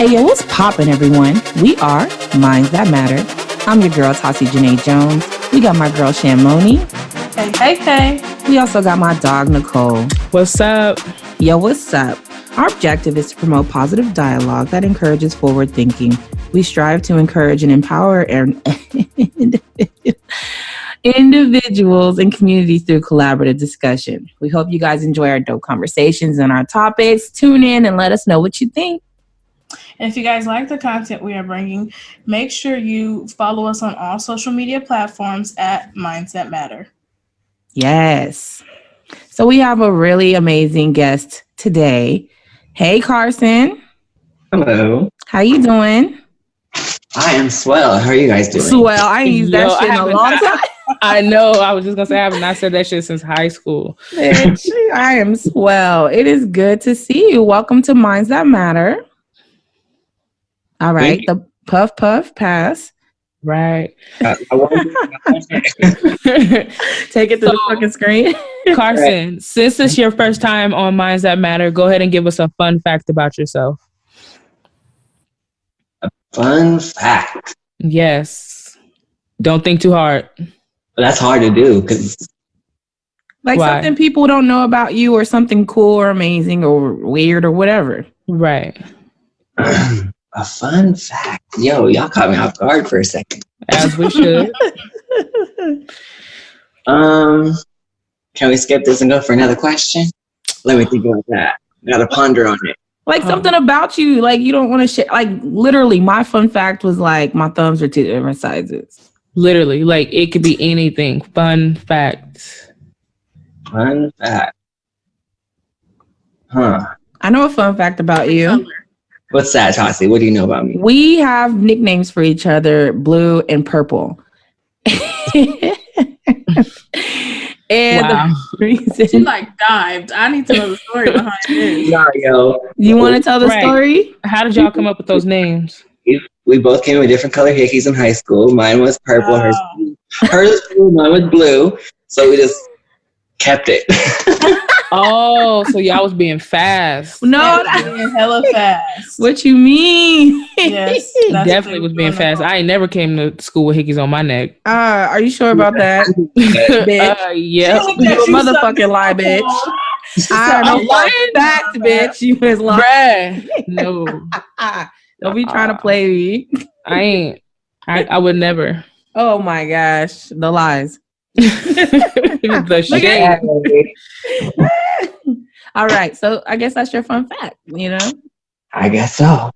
Hey, yo, what's poppin', everyone? We are Minds That Matter. I'm your girl, Tassie Janae Jones. We got my girl, Shamoni. Hey. We also got my dog, Nicole. What's up? Yo, what's up? Our objective is to promote positive dialogue that encourages forward thinking. We strive to encourage and empower individuals and communities through collaborative discussion. We hope you guys enjoy our dope conversations and our topics. Tune in and let us know what you think. And if you guys like the content we are bringing, make sure you follow us on all social media platforms at Minds That Matter. Yes. So we have a really amazing guest today. Hey, Carsen. Hello. How you doing? I am swell. How are you guys doing? Swell. I ain't used that shit in a long time. I know. I was just going to say, I have not said that shit since high school. Bitch, I am swell. It is good to see you. Welcome to Minds That Matter. All right. The puff, pass. Right. Take it to the fucking screen. Carsen, since it's your first time on Minds That Matter, go ahead and give us a fun fact about yourself. A fun fact. Yes. Don't think too hard. That's hard to do because Like Why? something people don't know about you or something cool or amazing or weird or whatever. Right. a fun fact. Yo, y'all caught me off guard for a second. As we should. Can we skip this and go for another question? Let me think about that. Gotta ponder on it. Like something about you, like you don't want to share. Like literally, my fun fact was like my thumbs are 2 different sizes. Literally, like it could be anything. Fun fact. Fun fact. Huh. I know a fun fact about you. What's that, Tassie? What do you know about me? We have nicknames for each other, Blue and Purple. And Wow. the reason She dived. I need to know the story behind this. Yo. you want to tell the Right. story? How did y'all come up with those names? We both came with different color hickeys in high school. Mine was purple, hers was blue, mine was blue. So we just kept it. Oh, so y'all was being fast. No, Being hella fast. what you mean? Yes. that's Definitely was being fast. I ain't never came to school with hickeys on my neck. Are you sure about that, bitch? Yeah. You a motherfucking lie, bitch. I know for a fact, bitch. You was lying. Bruh. No. Don't be trying to play me. I ain't. I would never. Oh my gosh, the lies. The shade. All right, so I guess that's your fun fact, you know? I guess so.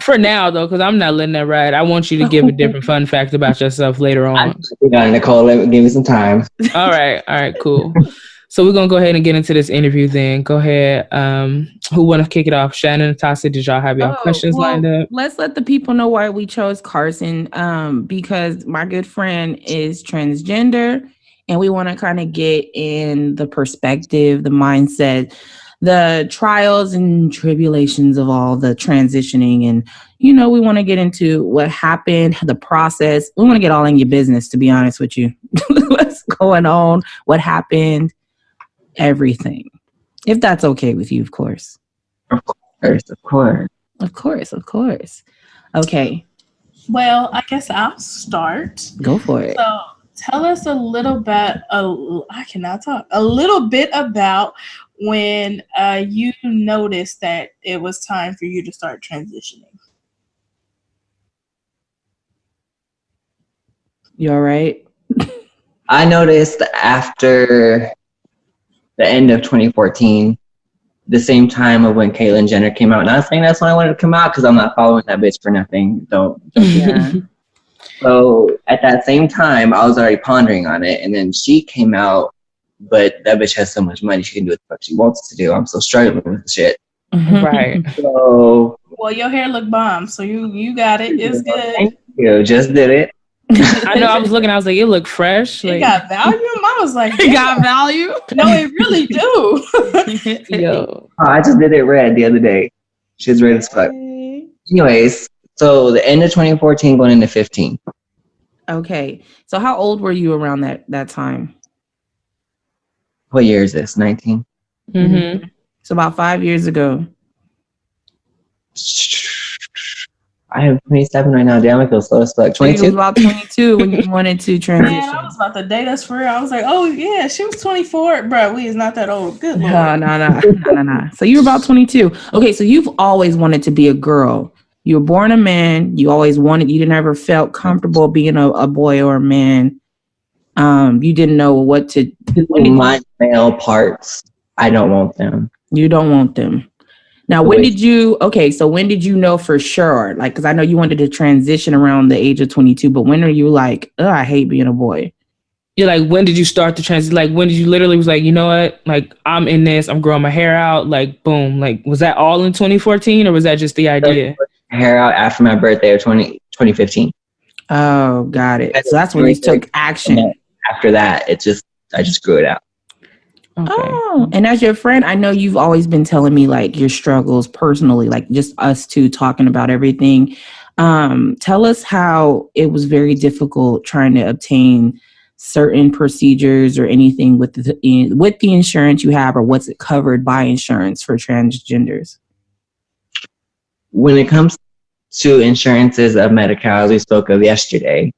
For now, though, because I'm not letting that ride. I want you to give a different fun fact about yourself later on. We got Nicole. Give me some time. All right, cool. So we're going to go ahead and get into this interview then. Go ahead. Who want to kick it off? Shannon and Tassie, did y'all have your questions lined up? Let's let the people know why we chose Carsen, because my good friend is transgender, and we want to kind of get in the perspective, the mindset, the trials and tribulations of all the transitioning. And, you know, we want to get into what happened, the process. We want to get all in your business, to be honest with you. What's going on? What happened? Everything. If that's okay with you, of course. Of course. Of course. Okay. Well, I guess I'll start. Go for it. So tell us a little bit, a little bit about when you noticed that it was time for you to start transitioning. You all right? I noticed after the end of 2014, the same time of when Caitlyn Jenner came out. Not saying that's when I wanted to come out because I'm not following that bitch for nothing. Don't. Yeah. So at that same time, I was already pondering on it, and then she came out. But that bitch has so much money, she can do what the fuck she wants to do. I'm so struggling with the shit. Right. So, well, your hair look bomb, so you got it. It's good. Thank you. Just did it. I know. I was looking. I was like, it looked fresh. It Like, got value. I was like, It got value? no, it really do. yo. Oh, I just did it red the other day. She's red as fuck. Anyways, so the end of 2014 going into 15. Okay. So how old were you around that time? What year is this? 19? Mm-hmm. So about 5 years ago. I have 27 right now. Damn, I feel slow as fuck. So you was 22? about 22 when you wanted to transition. Man, I was about to date us for real. I was like, oh yeah, she was 24. Bro, we is not that old. Good lord. No. So you were about 22. Okay, so you've always wanted to be a girl. You were born a man. You always wanted, you never felt comfortable being a boy or a man. You didn't know what to do. My male parts, I don't want them. You don't want them. Now, when did you know for sure? Like, because I know you wanted to transition around the age of 22, but when are you like, oh, I hate being a boy? You're like, when did you start the transition? Like, when did you literally was like, you know what? Like, I'm in this. I'm growing my hair out. Like, boom. Like, was that all in 2014 or was that just the idea? Hair out after my birthday of 2015. Oh, got it. So that's when you took action. After that, I just grew it out. Okay. Oh, and as your friend, I know you've always been telling me like your struggles personally, like just us two talking about everything. Tell us how it was very difficult trying to obtain certain procedures or anything with the insurance you have, or what's it covered by insurance for transgenders. When it comes to insurances of Medi-Cal, we spoke about yesterday,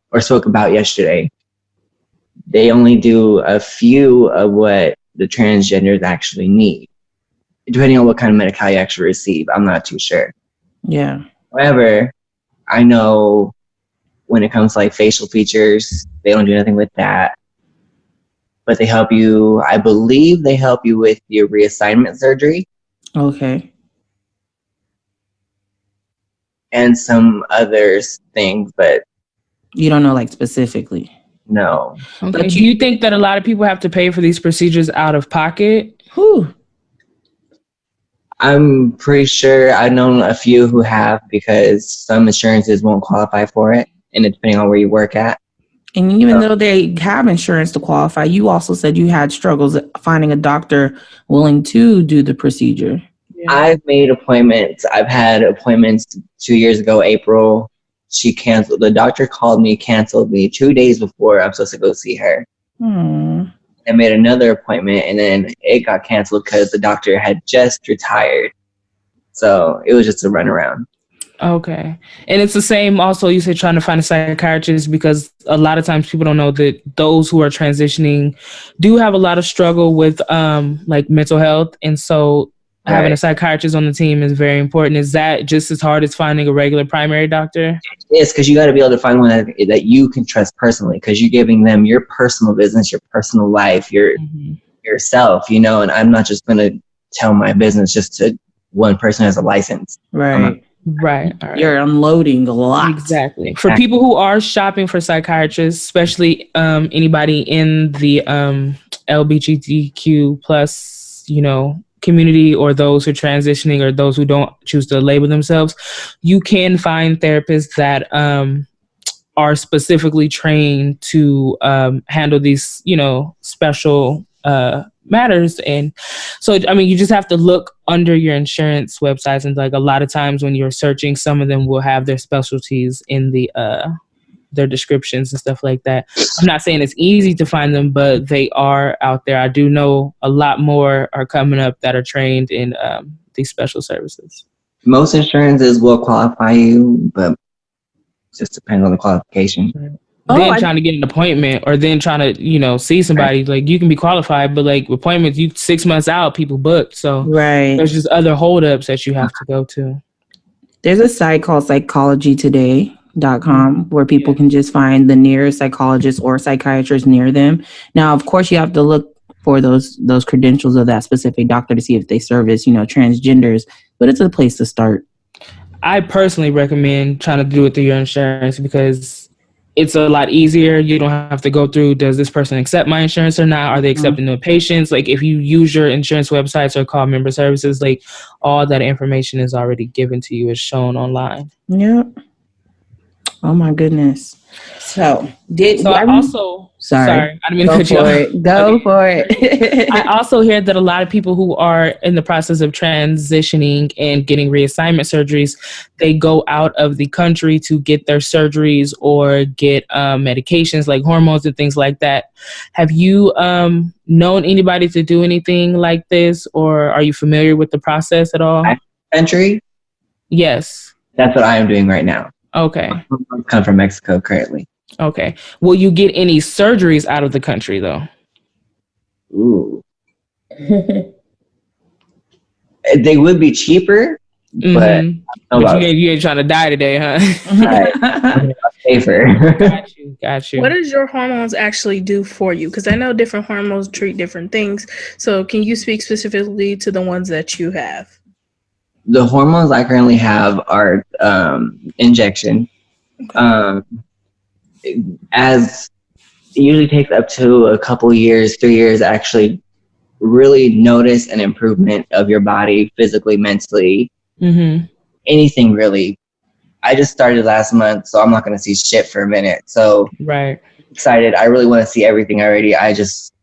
they only do a few of what the transgenders actually need, depending on what kind of Medi-Cal you actually receive. I'm not too sure. Yeah. However, I know when it comes to like facial features, they don't do nothing with that. But they help you, I believe they help you with your reassignment surgery. Okay. And some other things, but you don't know like specifically. No. Okay. But do you think that a lot of people have to pay for these procedures out of pocket? Whew. I'm pretty sure I've known a few who have, because some insurances won't qualify for it, and it's depending on where you work at. And even though they have insurance to qualify, you also said you had struggles finding a doctor willing to do the procedure. Yeah. I've made appointments. I've had appointments 2 years ago, April. She canceled. The doctor called me, canceled me 2 days before I'm supposed to go see her. I made another appointment, and then it got canceled because the doctor had just retired. So it was just a runaround. Okay. And it's the same also, you said trying to find a psychiatrist, because a lot of times people don't know that those who are transitioning do have a lot of struggle with like mental health. And so having a psychiatrist on the team is very important. Is that just as hard as finding a regular primary doctor? Yes, because you got to be able to find one that you can trust personally, because you're giving them your personal business, your personal life, yourself, you know, and I'm not just going to tell my business just to one person who has a license. Right. Right. You're unloading a lot. Exactly. For people who are shopping for psychiatrists, especially anybody in the LGBTQ plus, you know, community, or those who are transitioning, or those who don't choose to label themselves, you can find therapists that are specifically trained to handle these, you know, special matters. And so, I mean, you just have to look under your insurance websites, and like a lot of times when you're searching, some of them will have their specialties in the their descriptions and stuff like that. I'm not saying it's easy to find them, but they are out there. I do know a lot more are coming up that are trained in these special services. Most insurances will qualify you, but it just depends on the qualification. Then trying to get an appointment, or then trying to, you know, see somebody, like you can be qualified, but like appointments, you 6 months out, people booked. So there's just other holdups that you have to go to. There's a site called psychologytoday.com where people can just find the nearest psychologist or psychiatrist near them. Now, of course, you have to look for those credentials of that specific doctor to see if they service, you know, transgenders, but it's a place to start. I personally recommend trying to do it through your insurance, because it's a lot easier. You don't have to go through, does this person accept my insurance or not? Are they accepting new patients? Like if you use your insurance websites or call member services, like all that information is already given to you, is shown online. Yep. Oh my goodness. So I also sorry, I didn't mean to cut you off. Go for it. I also hear that a lot of people who are in the process of transitioning and getting reassignment surgeries, they go out of the country to get their surgeries or get medications like hormones and things like that. Have you known anybody to do anything like this, or are you familiar with the process at all? Country? Yes. That's what I am doing right now. Okay. I come from Mexico currently. Okay. Will you get any surgeries out of the country though? Ooh. They would be cheaper, but you ain't trying to die today, huh? right. Safer. Got you. What does your hormones actually do for you? Because I know different hormones treat different things. So can you speak specifically to the ones that you have? The hormones I currently have are injection. As it usually takes up to a couple years, 3 years, to actually really notice an improvement of your body physically, mentally, anything really. I just started last month, so I'm not going to see shit for a minute. So right, excited. I really want to see everything already. I just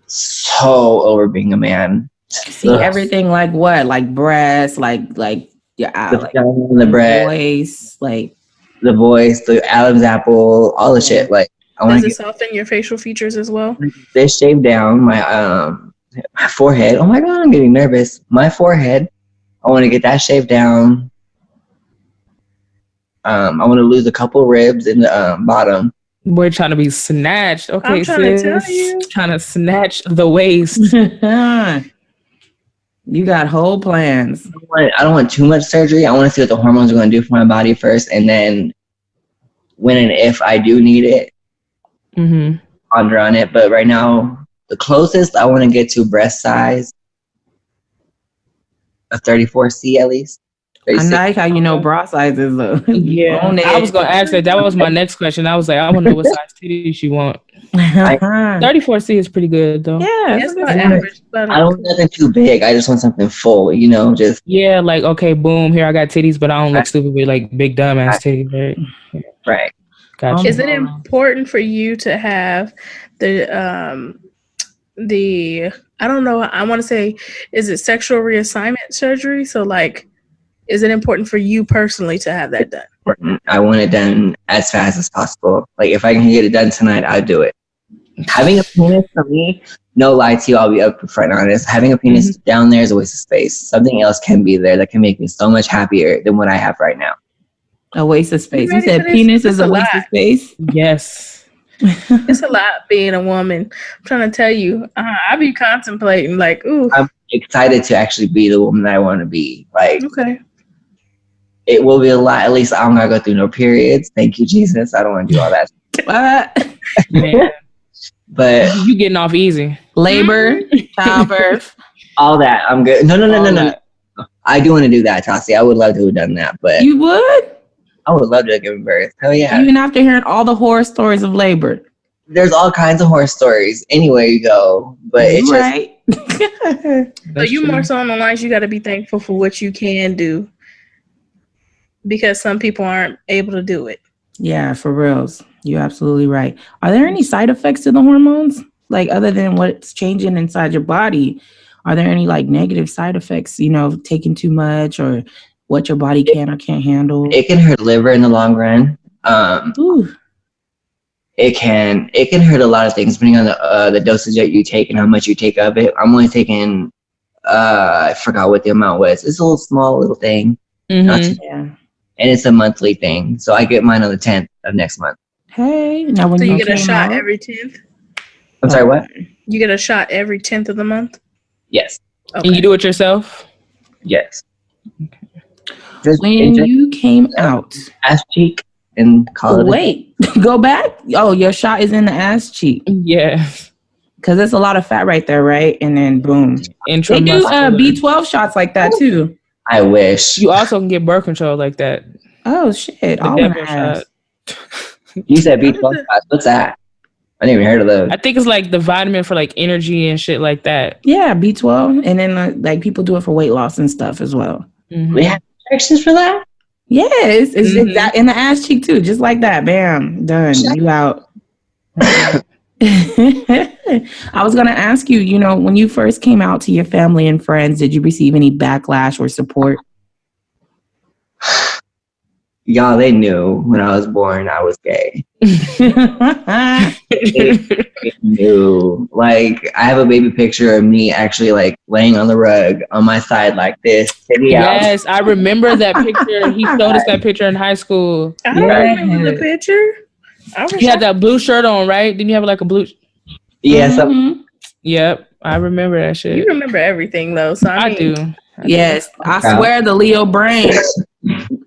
so over being a man. See everything like what? Like breasts, like yeah, like the breast, voice, like the voice, the Adam's apple, all the shit. Like I want Does to it soften your facial features as well? this shaved down my forehead. Oh my god, I'm getting nervous. My forehead. I want to get that shaved down. I want to lose a couple ribs in the bottom. We're trying to be snatched. Okay, I'm trying to tell you. Trying to snatch the waist. You got whole plans. I don't want too much surgery. I want to see what the hormones are going to do for my body first, and then when and if I do need it, ponder on it. But right now, the closest I want to get to breast size, a 34C at least. 36. I like how you know bra sizes though. Yeah, I was gonna ask that. That was my next question. I was like, I want to know what size titties you want. 34C is pretty good though. Yeah, it's not average. But I don't want nothing too big. I just want something full. You know, just like okay, boom. Here I got titties, but I don't look stupid with like big dumb ass titties, right? Right. Gotcha. Is it important for you to have the I don't know, I want to say, is it sexual reassignment surgery? So like, is it important for you personally to have that done? I want it done as fast as possible. Like if I can get it done tonight, I'll do it. Having a penis for me, no lie to you, I'll be up front and honest. Having a penis down there is a waste of space. Something else can be there that can make me so much happier than what I have right now. A waste of space. You said penis is a waste of space? Yes. It's a lot being a woman. I'm trying to tell you, I be contemplating like, ooh. I'm excited to actually be the woman that I want to be. Like, okay. It will be a lot. At least I don't gotta go through no periods. Thank you, Jesus. I don't want to do all that. But you getting off easy. Labor, childbirth, all that. I'm good. No. I do want to do that, Tassie. I would love to have done that, but you would? I would love to have given birth. Hell yeah. Even after hearing all the horror stories of labor. There's all kinds of horror stories anywhere you go, but it's right. So you more so on the lines, you got to be thankful for what you can do, because some people aren't able to do it. Yeah, for reals. You're absolutely right. Are there any side effects to the hormones? Like other than what's changing inside your body, are there any like negative side effects, you know, taking too much or what your body can or can't handle? It can hurt liver in the long run. It can hurt a lot of things depending on the dosage that you take and how much you take of it. I'm only taking I forgot what the amount was. It's a small little thing. Yeah. And it's a monthly thing. So I get mine on the 10th of next month. Hey, now when you get a shot every 10th? I'm sorry, what? You get a shot every 10th of the month? Yes. Okay. And you do it yourself? Yes. When you came out. Ass cheek and call it. Wait, go back? Oh, your shot is in the ass cheek. Yeah. Because there's a lot of fat right there, right? And then boom. They do B12 shots like that too. I wish. You also can get birth control like that. Oh shit! All in the ass. You said B12 shots. What's that? I never heard of those. I think it's like the vitamin for like energy and shit like that. Yeah, B12, and then like people do it for weight loss and stuff as well. We have injections for that. Yeah, it's exact in the ass cheek too, just like that. Bam, done. You out. I was gonna ask you, you know, when you first came out to your family and friends, did you receive any backlash or support? y'all, they knew when I was born I was gay. They knew. Like, I have a baby picture of me actually like laying on the rug on my side like this. Yes, I remember that picture. He showed us that picture in high school. I don't remember the picture. You had that blue shirt on, right? Didn't you have like a blue? Yes. Yep, I remember that shit. You remember everything though, so I do. Yes, I swear the Leo brain.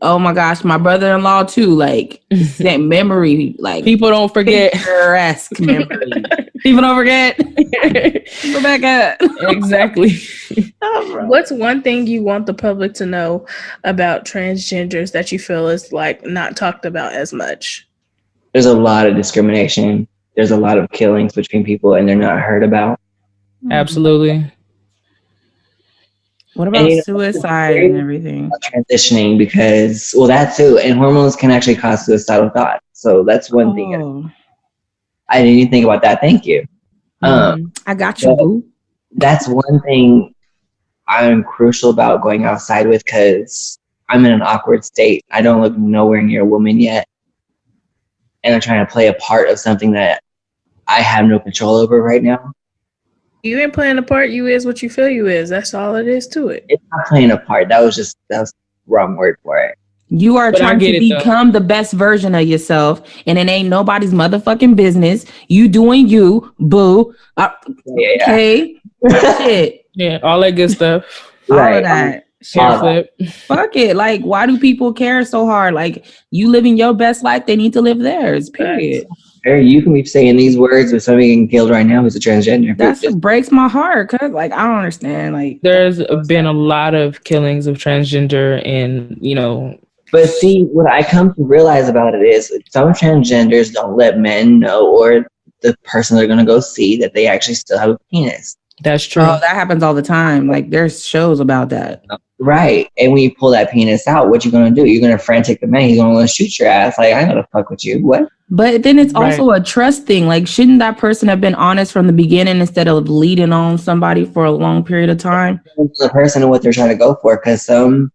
Oh my gosh, my brother-in-law too. Like that memory, like people don't forget. Picturesque memory. People don't forget. Go back up. Exactly. What's one thing you want the public to know about transgenders that you feel is like not talked about as much? There's a lot of discrimination. There's a lot of killings between people, and they're not heard about. Absolutely. What about suicide and everything? Transitioning, because, well, that too, and hormones can actually cause suicidal thoughts. So that's one thing. I didn't even think about that. Thank you. I got you, boo. That's one thing I'm crucial about going outside with, because I'm in an awkward state. I don't look nowhere near a woman yet. And I'm trying to play a part of something that I have no control over right now. You ain't playing a part. You is what you feel you is. That's all it is to it. It's not playing a part. That was the wrong word for it. You are trying to become the best version of yourself, and it ain't nobody's motherfucking business. You doing you, boo. Okay. Shit. Yeah, all that good stuff. All of that. Fuck it. Like, why do people care so hard? Like, you living your best life, they need to live theirs. Period. You can be saying these words, but somebody getting killed right now who's a transgender. That just breaks my heart, because, like, I don't understand. Like, there's been a lot of killings of transgender, and But see, what I come to realize about it is some transgenders don't let men know, or the person they're gonna go see, that they actually still have a penis. That's true. Oh, that happens all the time. Like, there's shows about that. Right. And when you pull that penis out, what you gonna do? You're gonna frantic the man. He's gonna want to shoot your ass. Like, I ain't gonna fuck with you. What? But then it's also a trust thing. Like, shouldn't that person have been honest from the beginning instead of leading on somebody for a long period of time? The person and what they're trying to go for, because some,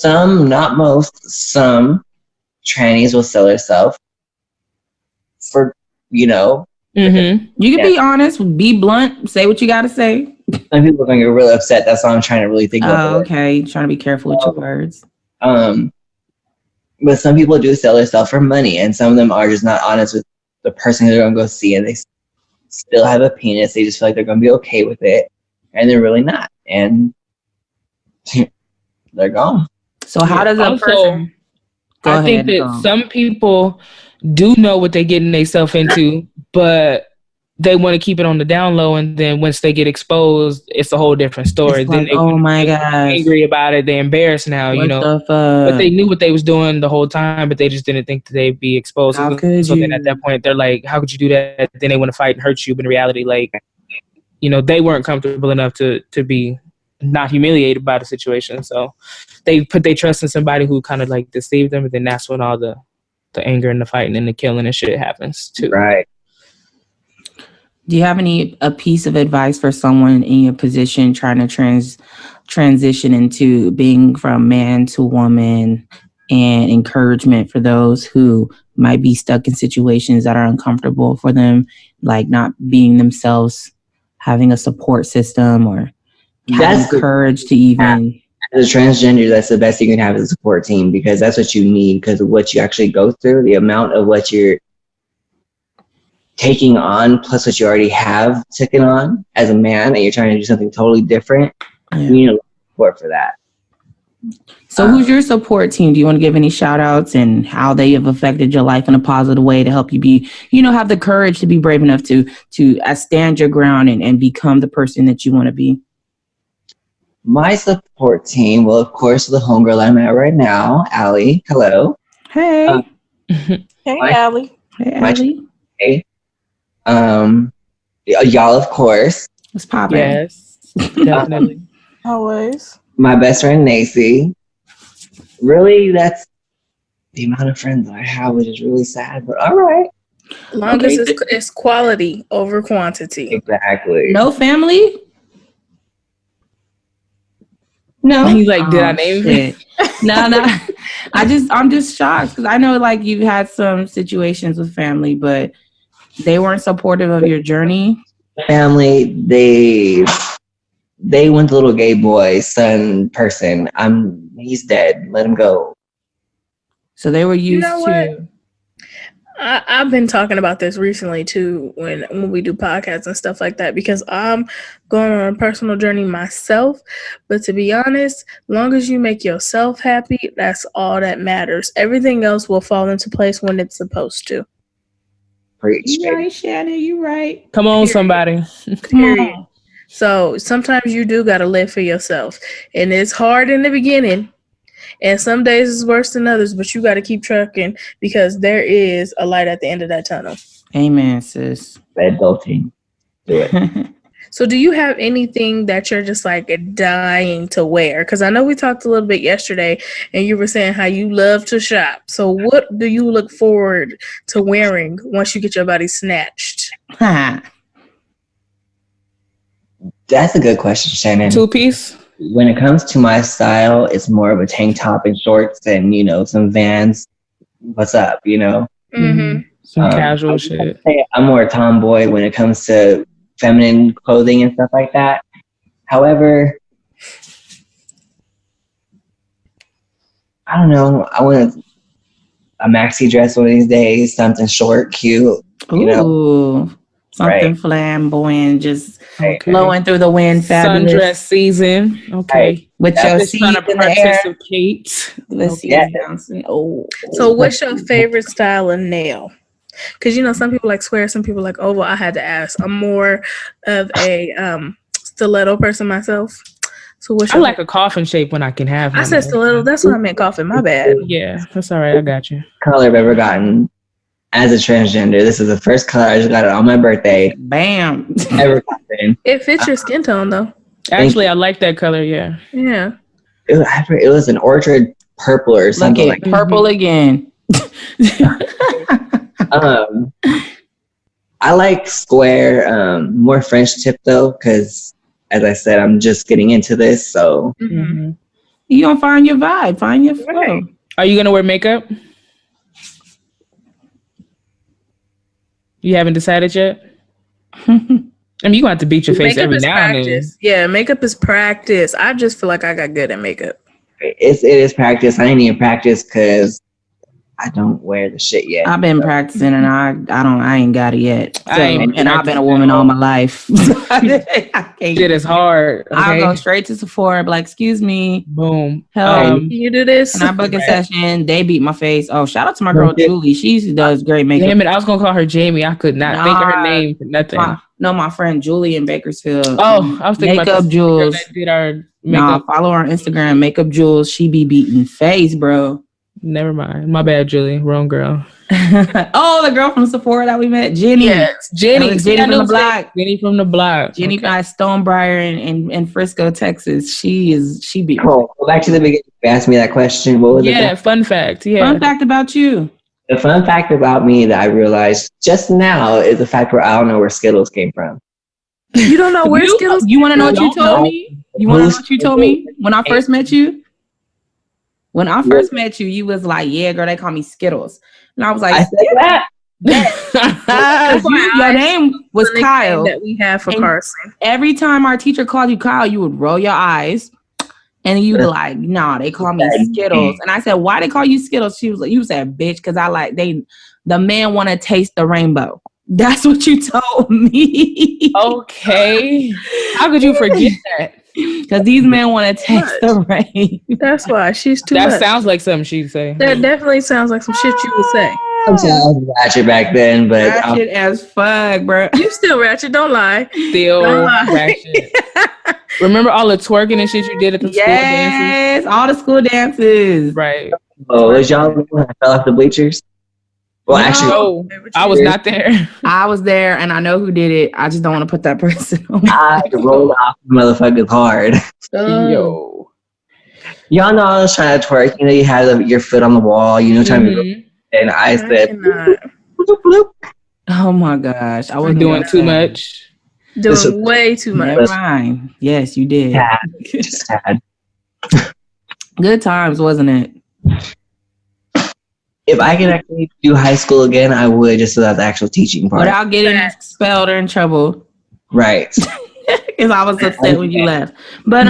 not most, some trannies will sell herself for, Mm-hmm. You can be honest, be blunt, say what you got to say. Some people are going to get really upset. That's why I'm trying to really think about it. Okay. Trying to be careful with your words. But some people do sell themselves for money, and some of them are just not honest with the person they're going to go see, and they still have a penis. They just feel like they're going to be okay with it, and they're really not. And they're gone. So how does a person... I think that some people do know what they're getting themselves into, but they want to keep it on the down low, and then once they get exposed, it's a whole different story. It's then like, oh my god, angry about it. They're embarrassed now, but they knew what they was doing the whole time, but they just didn't think that they'd be exposed. How could you? Then at that point, they're like, how could you do that? Then they want to fight and hurt you, but in reality, like, they weren't comfortable enough to be not humiliated by the situation, so they put their trust in somebody who kind of like deceived them, and then that's when all the anger and the fighting and the killing and shit happens too. Right. Do you have a piece of advice for someone in your position trying to transition into being from man to woman, and encouragement for those who might be stuck in situations that are uncomfortable for them, like not being themselves, having a support system, or having courage to even... As a transgender, that's the best you can have as a support team, because that's what you need, because of what you actually go through, the amount of what you're taking on, plus what you already have taken on as a man, and you're trying to do something totally different. You need support for that. So who's your support team? Do you want to give any shout outs and how they have affected your life in a positive way to help you be, have the courage to be brave enough to stand your ground and become the person that you want to be? My support team, well, of course, the homegirl I'm at right now, Allie. Hello. Hey. Hey, Allie. Hey, Allie. Hey. Y'all, of course. What's poppin'? Yes, definitely. Always. My best friend, Nacy. Really, that's the amount of friends I have, which is really sad, but all right. Long as it's quality over quantity. Exactly. No family? No. He's like, did I name it? No. I'm just shocked because I know like you've had some situations with family, but they weren't supportive of your journey. Family, they went the little gay boy son person. He's dead. Let him go. So they were used to. I've been talking about this recently too when we do podcasts and stuff like that because I'm going on a personal journey myself. But to be honest, long as you make yourself happy, that's all that matters. Everything else will fall into place when it's supposed to. Preach. You're right, Shannon. You're right. Come on, somebody. Period. So sometimes you do got to live for yourself. And it's hard in the beginning. And some days is worse than others, but you got to keep trucking because there is a light at the end of that tunnel. Amen, sis. Adulting. Do it. So do you have anything that you're just like dying to wear? Because I know we talked a little bit yesterday and you were saying how you love to shop. So what do you look forward to wearing once you get your body snatched? That's a good question, Shannon. 2-piece? When it comes to my style, it's more of a tank top and shorts and, some Vans. What's up, Mm-hmm. Some casual shit. I'm more a tomboy when it comes to feminine clothing and stuff like that. However, I don't know. I want a maxi dress one of these days, something short, cute. Ooh. Something flamboyant, just blowing through the wind. Fabulous. Sundress season. Okay. Right. With your seat in the air. Let's see bouncing. Oh. So what's your favorite style of nail? Because, some people like square, some people like oval. I had to ask. I'm more of a stiletto person myself. So I like a coffin shape when I can have one. I said stiletto. That's what I meant, coffin. My bad. Yeah, that's all right. I got you. Color I've ever gotten as a transgender. This is the first color I just got it on my birthday. Bam. Ever gotten. It fits your skin tone, though. Actually, I like that color. Yeah. Yeah. It was an orchard purple or something like purple again. I like square, more French tip though, because as I said, I'm just getting into this. So you gonna find your vibe, find your flow. Right. Are you gonna wear makeup? You haven't decided yet? I mean, you gonna have to beat your face every now and then. Yeah, makeup is practice. I just feel like I got good at makeup. It is practice. I ain't even practice because I don't wear the shit yet. I've been practicing and I ain't got it yet. So, and I've been a woman all my life. Shit is hard. Okay? I'll go straight to Sephora and be like, excuse me. Boom. Can you do this? And I book a session. They beat my face. Oh, shout out to my girl Julie. She does great makeup. Damn it, I was gonna call her Jamie. I could not think of her name for nothing. My friend Julie in Bakersfield. Oh, I was thinking Makeup about Jules. That did our makeup. Follow her on Instagram, Makeup Jules. She be beating face, bro. Never mind. My bad, Julie. Wrong girl. Oh, the girl from Sephora that we met, Jenny. Yes, Jenny. Jenny from the block. Jenny from the block. Jenny from Stonebriar in Frisco, Texas. She beat. Cool. Well, back to the beginning. You asked me that question. What was it? Yeah, fun fact. Yeah. Fun fact about you. The fun fact about me that I realized just now is the fact where I don't know where Skittles came from. You don't know where Skittles? You want to know what you told me? You want to know what you told me when I first met you? When I first met you, you was like, yeah, girl, they call me Skittles. And I was like, I said that. Your name was Kyle. That we have for Carsen. Every time our teacher called you Kyle, you would roll your eyes. And you'd be like, nah, they call me Skittles. And I said, why they call you Skittles? She was like, you said, bitch, because the man want to taste the rainbow. That's what you told me. Okay. How could you forget that? Because these men want to taste the rain. That's why she's too That much. sounds like something she'd say. That definitely sounds like some shit you would say. I was ratchet back then, but ratchet as fuck, bro. You still ratchet, don't lie. Still ratchet. Remember all the twerking and shit you did at the school dances? Yes, all the school dances. Right. Oh, was y'all when I fell off the bleachers? Well, No, I was not there. I was there, and I know who did it. I just don't want to put that person on. I rolled off the motherfuckers hard. Yo. Y'all know I was trying to twerk. You had your foot on the wall. Trying to. And I said, bloop, bloop. Oh my gosh, I was doing too much. Doing way too much. Never mind. Yes, you did. Just sad. Good times, wasn't it? If I could actually do high school again, I would, just without the actual teaching part. Without getting expelled or in trouble. Right. Because I was upset when you left. But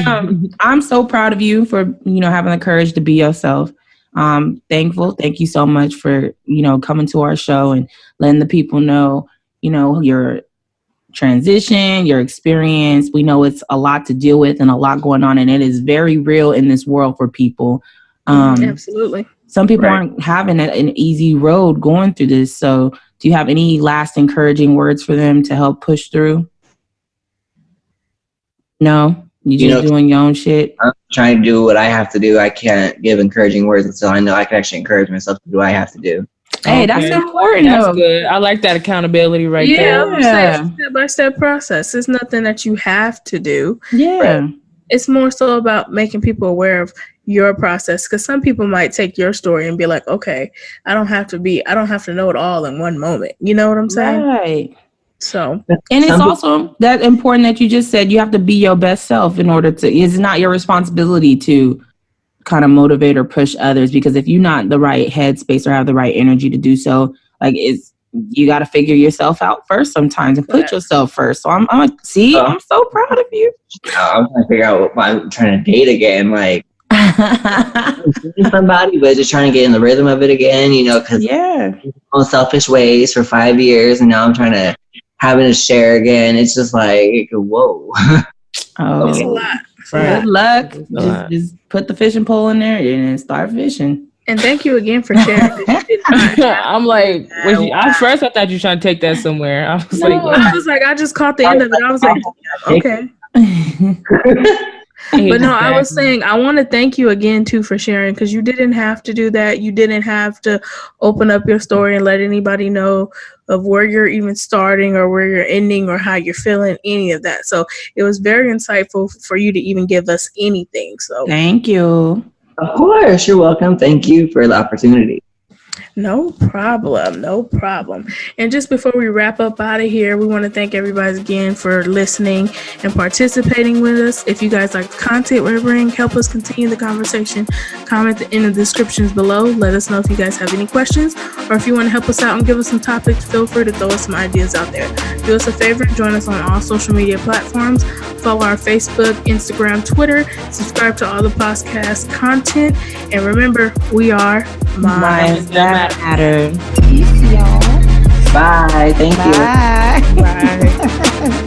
I'm so proud of you for, having the courage to be yourself. Thankful. Thank you so much for, coming to our show and letting the people know, your transition, your experience. We know it's a lot to deal with and a lot going on, and it is very real in this world for people. Absolutely. Some people aren't having an easy road going through this. So do you have any last encouraging words for them to help push through? No? You just doing your own shit? I'm trying to do what I have to do. I can't give encouraging words until I know I can actually encourage myself to do what I have to do. Hey, that's important. That's good. I like that accountability right there. Yeah, step-by-step process. It's nothing that you have to do. Yeah. Right? It's more so about making people aware of your process, because some people might take your story and be like, okay, I don't have to know it all in one moment. You know what I'm saying? Right. So, and it's also that important that you just said you have to be your best self in order to, it's not your responsibility to kind of motivate or push others, because if you're not the right headspace or have the right energy to do so, you got to figure yourself out first sometimes and put yourself first. So I'm so proud of you. I'm trying to figure out what I'm trying to date again, somebody, but just trying to get in the rhythm of it again, because on selfish ways for 5 years, and now I'm trying to having to share again. It's just like, whoa. Oh, it's a lot. Right. Good luck. Just put the fishing pole in there and start fishing. And thank you again for sharing. I'm like, first I thought you were trying to take that somewhere. I was I just caught the end of it. I was like, okay. But no, I was saying, I want to thank you again too for sharing, because you didn't have to do that. You didn't have to open up your story and let anybody know of where you're even starting or where you're ending or how you're feeling, any of that. So it was very insightful for you to even give us anything. So thank you. Of course, you're welcome. Thank you for the opportunity. No problem. And just before we wrap up out of here, we want to thank everybody again for listening and participating with us. If you guys like the content we bring, help us continue the conversation. Comment in the descriptions below. Let us know if you guys have any questions, or if you want to help us out and give us some topics, feel free to throw us some ideas out there. Do us a favor, join us on all social media platforms. Follow our Facebook, Instagram, Twitter. Subscribe to all the podcast content. And remember, we are Minds That Matter. Peace, y'all. Bye. Thank you. Bye.